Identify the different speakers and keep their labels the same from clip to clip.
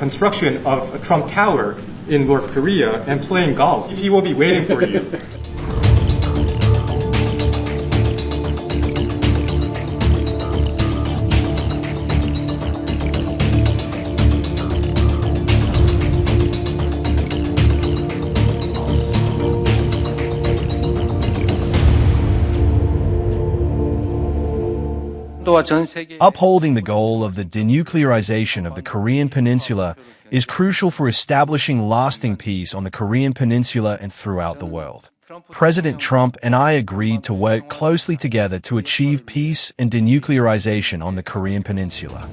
Speaker 1: construction of a Trump Tower in North Korea and playing golf. He will be waiting for you.
Speaker 2: Upholding the goal of the denuclearization of the Korean Peninsula is crucial for establishing lasting peace on the Korean Peninsula and throughout the world. President Trump and I agreed to work closely together to achieve peace and denuclearization on the Korean Peninsula.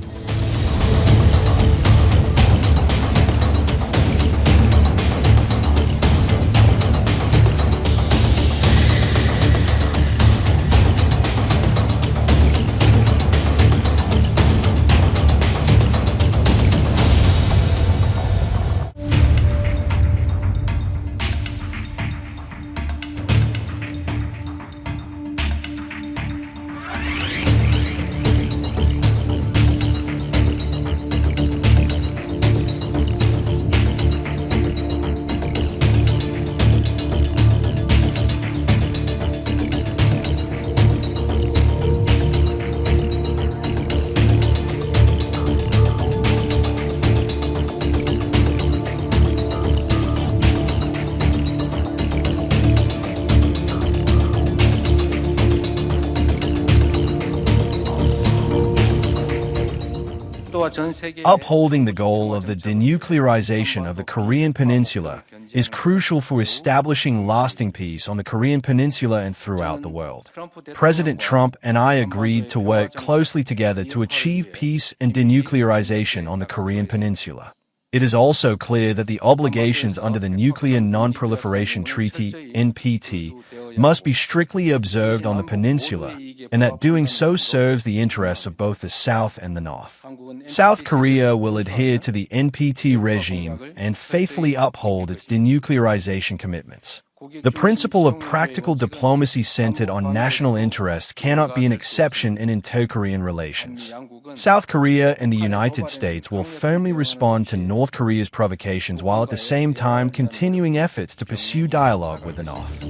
Speaker 2: Upholding the goal of the denuclearization of the Korean Peninsula is crucial for establishing lasting peace on the Korean Peninsula and throughout the world. President Trump and I agreed to work closely together to achieve peace and denuclearization on the Korean Peninsula. It is also clear that the obligations under the Nuclear Non-Proliferation Treaty, NPT, must be strictly observed on the peninsula, and that doing so serves the interests of both the South and the North. South Korea will adhere to the NPT regime and faithfully uphold its denuclearization commitments. The principle of practical diplomacy centered on national interests cannot be an exception in inter-Korean relations. South Korea and the United States will firmly respond to North Korea's provocations while at the same time continuing efforts to pursue dialogue with the North.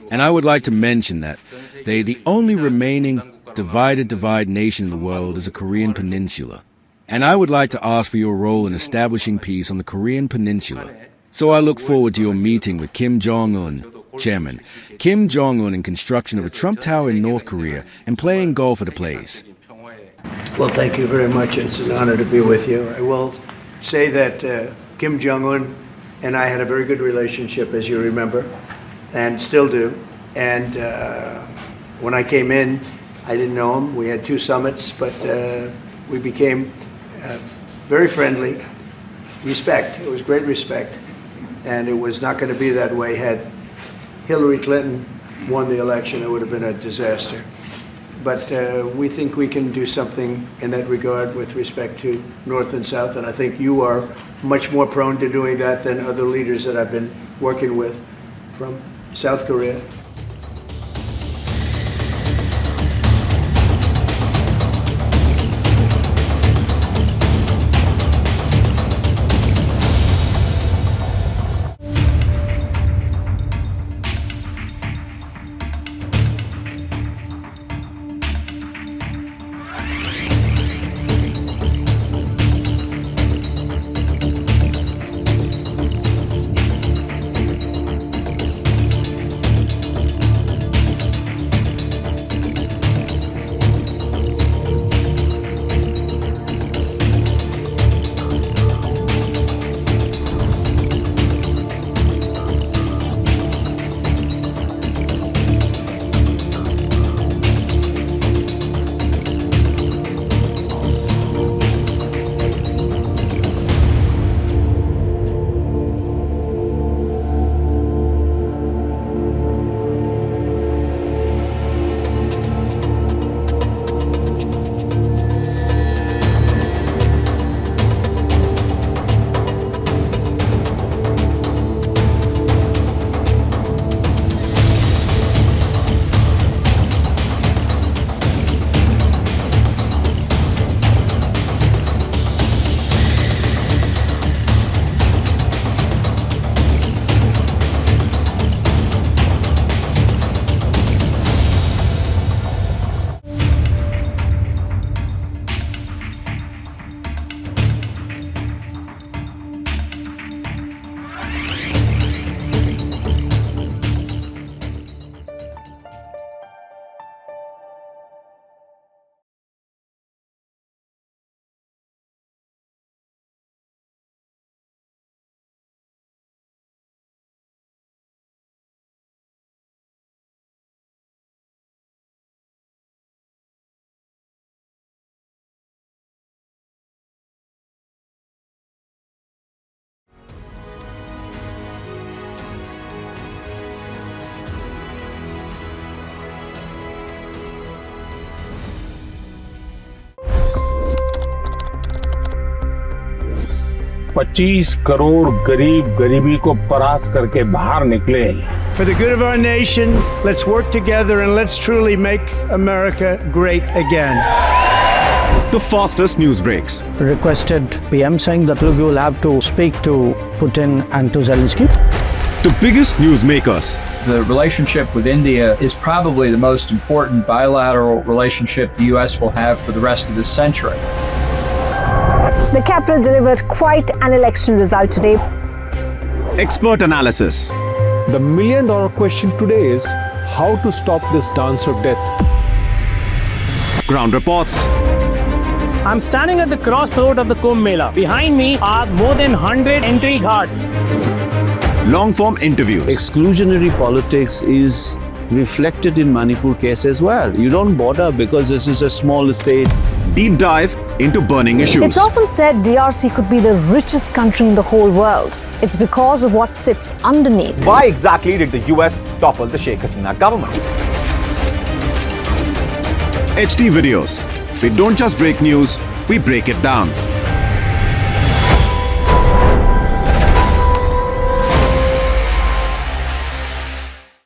Speaker 3: And I would like to mention that the only remaining divide nation in the world is the Korean Peninsula. And I would like to ask for your role in establishing peace on the Korean Peninsula. So I look forward to your meeting with Jong Un, Chairman, Jong Un in construction of a Trump Tower in North Korea and playing golf at a place.
Speaker 4: Well, thank you very much. It's an honor to be with you. I will say that Jong Un and I had a very good relationship, as you remember, and still do. And when I came in, I didn't know him. We had 2 summits, but we became very friendly. Respect. It was great respect. And it was not going to be that way had Hillary Clinton won the election. It would have been a disaster. But we think we can do something in that regard with respect to North and South. And I think you are much more prone to doing that than other leaders that I've been working with from South Korea.
Speaker 5: 25 crore गरीब गरीबी को परास्त करके बाहर निकले।
Speaker 4: For the good of our nation, let's work together and let's truly make America great again.
Speaker 6: The fastest news breaks.
Speaker 7: Requested PM saying that look, you will have to speak to Putin and to Zelensky.
Speaker 6: The biggest news makers.
Speaker 8: The relationship with India is probably the most important bilateral relationship the U.S. will have for the rest of this century.
Speaker 9: The capital delivered quite an election result today.
Speaker 6: Expert analysis.
Speaker 10: The million-dollar question today is how to stop this dance of death.
Speaker 6: Ground reports.
Speaker 11: I'm standing at the crossroad of the Kumbh Mela. Behind me are more than 100 entry ghats.
Speaker 6: Long-form interviews.
Speaker 12: Exclusionary politics is reflected in Manipur case as well. You don't bother because this is a small state.
Speaker 6: Deep dive into burning issues.
Speaker 9: It's often said DRC could be the richest country in the whole world. It's because of what sits underneath.
Speaker 13: Why exactly did the US topple the Sheikh Hasina government?
Speaker 6: HT videos. We don't just break news, we break it down.